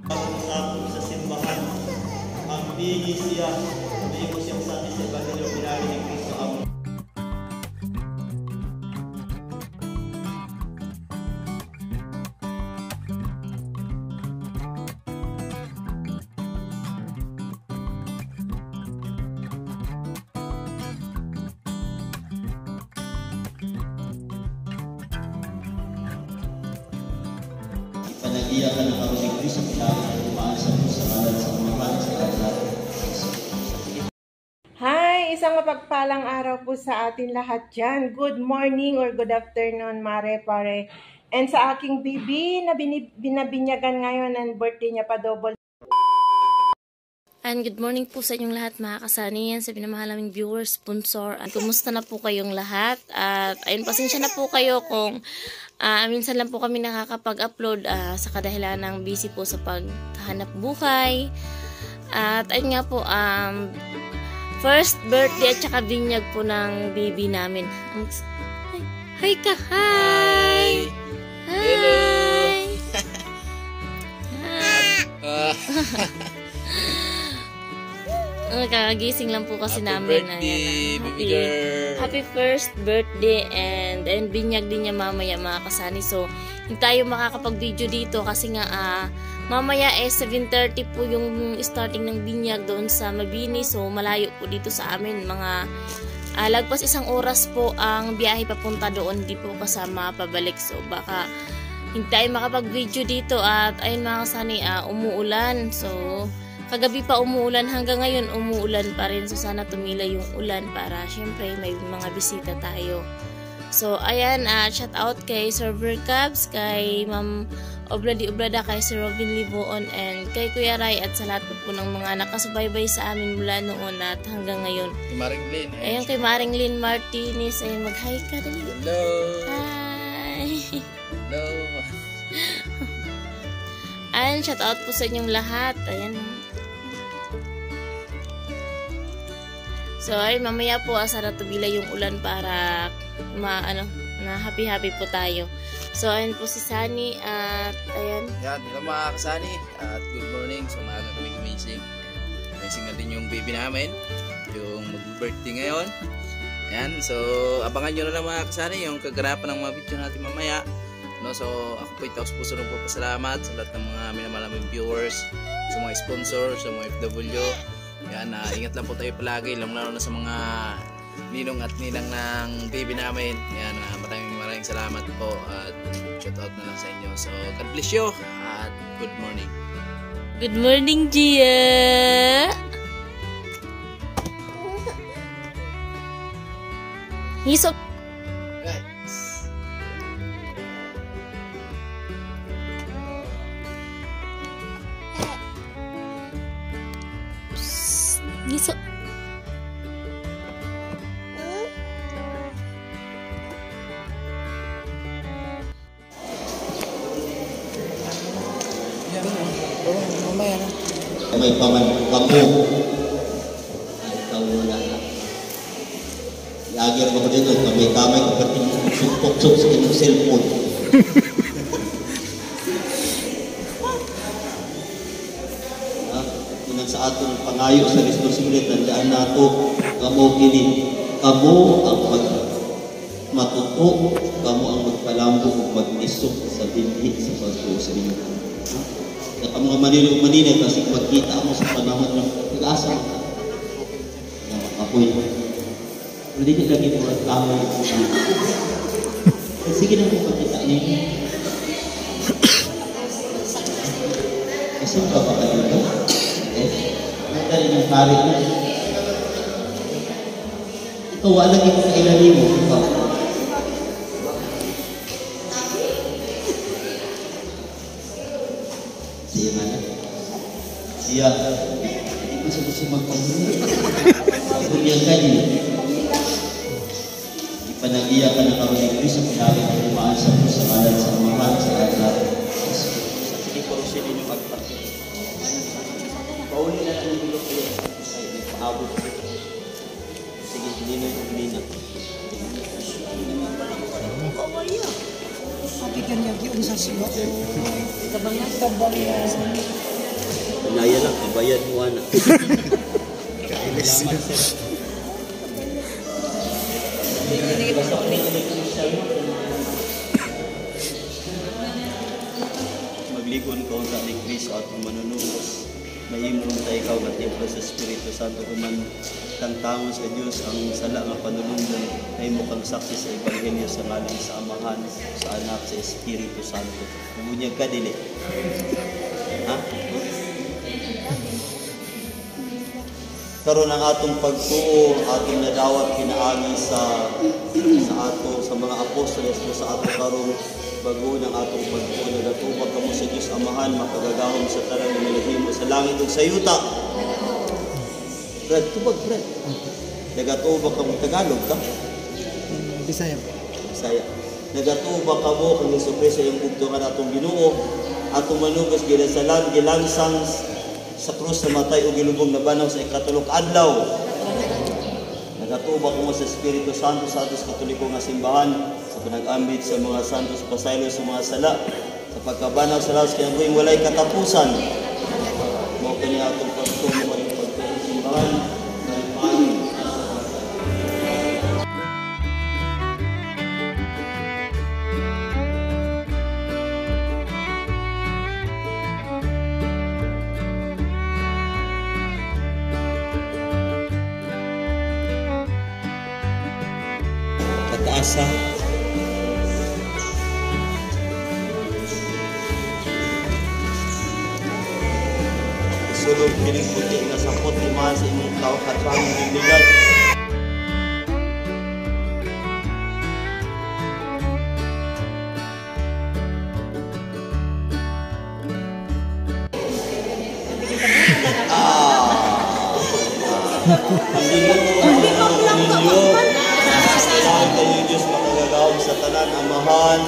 Pagkatapos sa simbahan, ang bihis siya, sabihin ko siyang sabi sa Evangelyo, pinari ni Cristo ang panagiyakan ng karoon ni Cristo, pinari ng umaasa po sa ngalan sa Amahan, sa Anak. Hi! Isang mapagpalang araw po sa atin lahat dyan. Good morning or good afternoon, mare, pare. And sa aking baby na binabinyagan ngayon and birthday niya pa double. And good morning po sa inyong lahat mga kasani yan sa pinamahal naming viewers, sponsor. At kumusta na po kayong lahat? At ayun, pasensya na po kayo kung minsan lang po kami nakakapag-upload sa kadahilan ng busy po sa paghahanap buhay. At ayun nga po, first birthday at saka binyag po ng baby namin. Hi ka! Hi! Hello! Kakagising lang po kasi Happy namin. Birthday, baby girl! Happy first birthday and binyag din niya mamaya mga kasani. So, hindi tayo makakapag-video dito kasi nga mamaya 7:30 po yung starting ng binyag doon sa Mabini. So, malayo po dito sa amin. Mga lagpas 1 oras po ang biyahe papunta doon. Hindi po kasama pabalik. So, baka hindi tayo makapag-video dito. At ayun mga kasani, umuulan. So, kagabi pa umuulan. Hanggang ngayon umuulan pa rin. So, sana tumila yung ulan para syempre may mga bisita tayo. So, ayan, shout out kay Server Cubs, kay Ma'am Obladi Oblada, kay Sir Robin Liboon, and kay Kuya Ray at sa lahat po ng mga nakasubaybay sa amin mula noon at hanggang ngayon. Kay Maring Lynn. Ayan, kay Maring Lynn Martinez. Ayan, mag-hi ka dali. Hello! Hi! Hello! Ayan, shout out po sa inyong lahat. Ayan. So, ay mamaya po sana tubila yung ulan para na happy po tayo. So, ayun po si Sunny at ayan. Yan, hello mga kasani. At good morning. So, maaga kami gumising. Gumising na din yung baby namin. Yung mag-birthday ngayon. Ayan, so abangan nyo na lang mga kasani yung kaganapan ng mga video natin mamaya. No, so, ako po itaos puso nagpapasalamat sa lahat ng mga minamalaming viewers, sa mga sponsors, sa mga FW. Yan, ingat lang po tayo palagi, lalo na sa mga ninong at ninang ng baby namin. Yan, maraming salamat po at shout out na lang sa inyo. So, God bless you at good morning. Good morning, Gia! He's up. Guys. He's up. may paman kamu ikaw wala lagi ako dito kamay kapatid sukpok sa inyong cellphone inang sa atong pangayo sa responsibilidad tandaan nato kamo kini kamo ang matuto kamo ang magpalambo ug mag-isok sa dinhi sa pagtuo sa inyo ang mga Manila kasi pagkita mo sa panahon ng pag-asa na apoy hindi ka lagi mo reklamo sige na po pagkita ninyo kasi ba ba ka dito? Nagdali ng pari na ikaw wala lagi mo sa ilalim mo ikaw siya hindi pa siya magpamuli pagpulihan ka niyo ipanagiyakan ng karoon ni Cristo pinari ng umaasa po sa ngalan sa Amahan sa Anak. Sige po rin siya ninyo magpapit pauli na lang yung bilog kayo ay paabot sige hindi na Sabi ka niya, yun sa sila. Tabang yan. Inaya lang, kabayan mo anak. Salamat sir. Basta ko nito may Christian mo. Magligon ka sa ni Chris at manunubos. Mahimong tayo ikaw na templo sa Espiritu Santo kuman tangtangon sa Diyos ang sala nga panulungan ay mukang saksi sa Ebanghelyo sa ngalan sa Amahan, sa Anak, sa Espiritu Santo. Mamunyag ka dili. Ha? Karon ang atong pagtuo, atong nadawat pinaagi sa mga apostoles mo sa ato karong bago ng atong pagtuo, nagatubag kamo sa Dios Amahan, makagagahom sa tanan nga nilahimo sa langit ug sa yuta. Fred, tubag Fred. Nagatubag kamo Tagalog ka? Bisaya. Bisaya. Nagatubag kamo kang Jesucristo yung bugtungan atong Ginoo, atong manugos ginasalan gilangsang sa krus na matay o gilubong na banaw sa ikatulok adlaw. Nagatubak mo sa Espiritu Santo sa atos katoliko nga simbahan sa panag-ambit sa mga santos pasaylo sa mga sala sa pagkabanaw sa lawas kaya buwing walay katapusan. Mo kani atong pagtuo mo kani pagtuo simbahan kataasa. Sulog kining puti nga sapot limahan sa imong tao katrang dignidad. Salamat kayo Diyos makagagawad sa tanan, Amahan,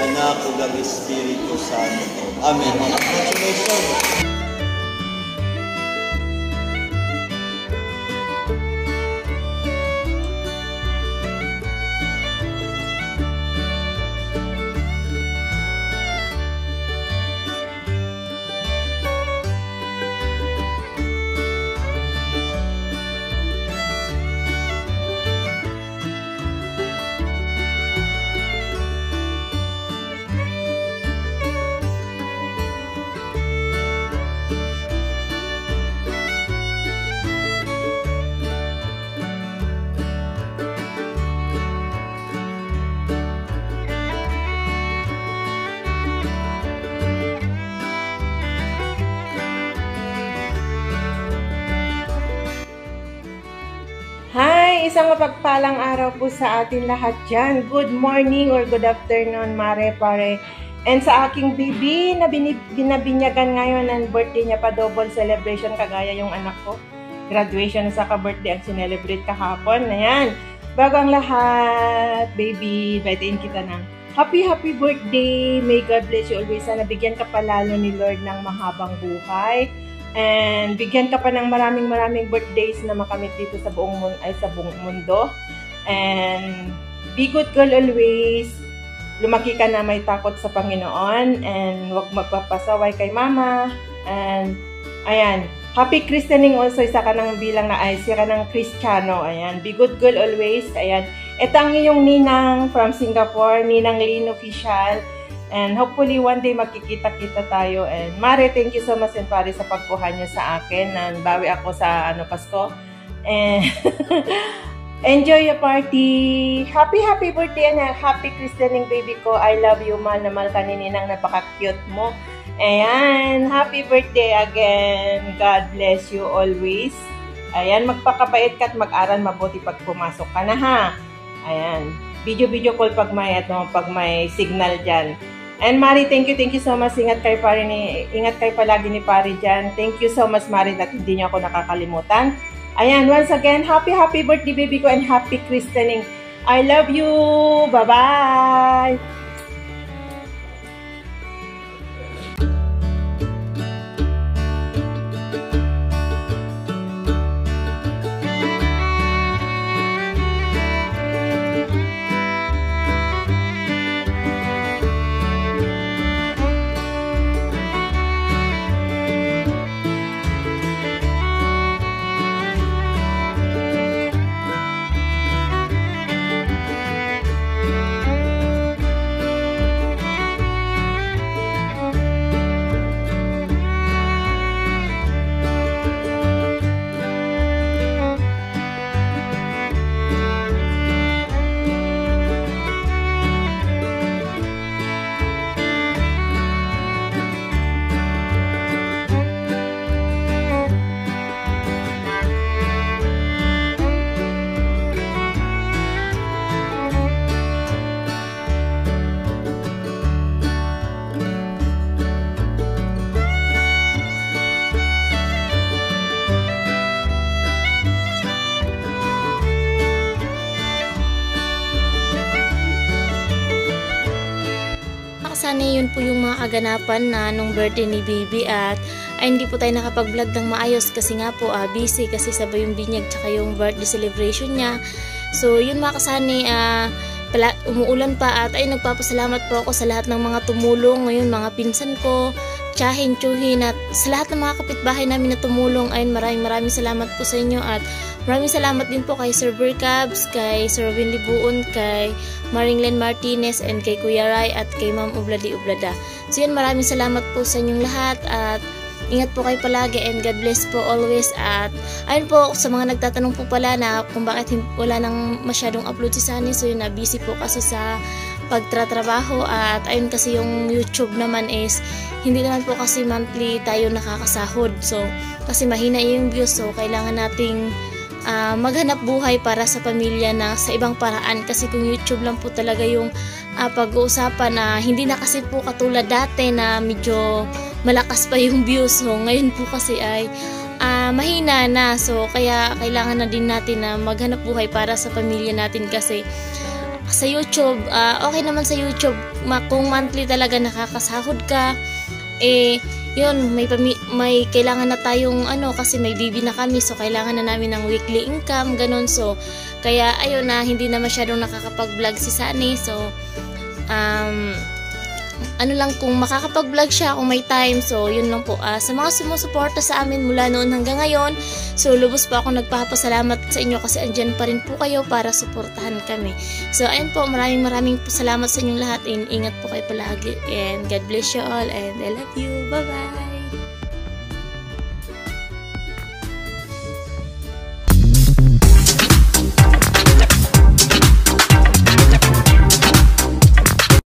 Anak, ug ang Espiritu Santo. Amen. Congratulations. Hi! Isang mapagpalang araw po sa atin lahat dyan. Good morning or good afternoon, Mare, Pare. And sa aking baby na binabinyagan ngayon ng birthday niya pa, double celebration kagaya yung anak ko. Graduation sa ka-birthday ang sinelebrate kahapon. Ayan. Bago ang lahat, baby, baitiin kita ng happy birthday. May God bless you always. Sana bigyan ka palalo ni Lord ng mahabang buhay. And bigyan ka pa ng maraming birthdays na makamit dito sa buong mundo. And be good girl always. Lumaki ka na may takot sa Panginoon. And huwag magpapasaway kay mama. And ayan, happy christening also. Isa ka ng bilang na isa ka ng Kristiyano. Ayan, be good girl always. Ayan, ito ang iyong ninang from Singapore, Ninang Lynn Official. And hopefully one day magkikita-kita tayo. And Mare, thank you so much and pare sa pagkuha niyo sa akin. And bawi ako sa Pasko. And enjoy your party. Happy birthday and happy christening baby ko. I love you, mahal na mahal ka ni Ninang, napaka-cute mo. Ayan, happy birthday again. God bless you always. Ayan, magpakabait ka at mag-aral mabuti pag pumasok ka na ha. Ayan, video call pag may signal dyan. And Mari, thank you so much. Ingat kayo palagi ni Pare dyan. Thank you so much, Mari, that hindi niyo ako nakakalimutan. Ayan, once again, happy birthday baby ko and happy christening. I love you. Bye-bye. kasani, yun po yung mga kaganapan na nung birthday ni baby. At ay hindi po tayo nakapag-vlog ng maayos kasi nga po busy kasi sabay yung binyag tsaka yung birthday celebration niya. So yun mga kasani, umuulan pa at ay nagpapasalamat po ako sa lahat ng mga tumulong ngayon, mga pinsan ko, tsahin, tsuhin, at sa lahat ng mga kapitbahay namin na tumulong. Ayun, maraming salamat po sa inyo at maraming salamat din po kay Sir Bercabs, kay Sir Winnie Buon, kay Maringlen Martinez, and kay Kuya Rai at kay Ma'am Ubladi Ublada. So yun, maraming salamat po sa inyong lahat at ingat po kayo palagi and God bless po always. At ayun po, sa mga nagtatanong po pala na kung bakit wala nang masyadong upload si Sunny, so yun na, busy po kasi sa pagtratrabaho. At ayun kasi yung YouTube naman is hindi naman po kasi monthly tayo nakakasahod, so kasi mahina yung views, so kailangan nating maghanap buhay para sa pamilya na sa ibang paraan. Kasi kung YouTube lang po talaga yung pag-uusapan, hindi na kasi po katulad dati na medyo malakas pa yung views. So ngayon po kasi ay mahina na, so kaya kailangan na din natin na maghanap buhay para sa pamilya natin. Kasi sa YouTube, okay naman sa YouTube kung monthly talaga nakakasahod ka, yun, may kailangan na tayong kasi may baby na kami, so kailangan na namin ng weekly income, ganun. So kaya ayun na, hindi na masyadong nakakapag-vlog si Sunny. So lang, kung makakapag-vlog siya kung may time. So yun lang po, sa mga sumusuporta sa amin mula noon hanggang ngayon, so lubos po ako nagpapasalamat sa inyo kasi andyan pa rin po kayo para suportahan kami. So ayun po, maraming po salamat sa inyong lahat, and ingat po kayo palagi, and God bless you all, and I love you. Bye bye.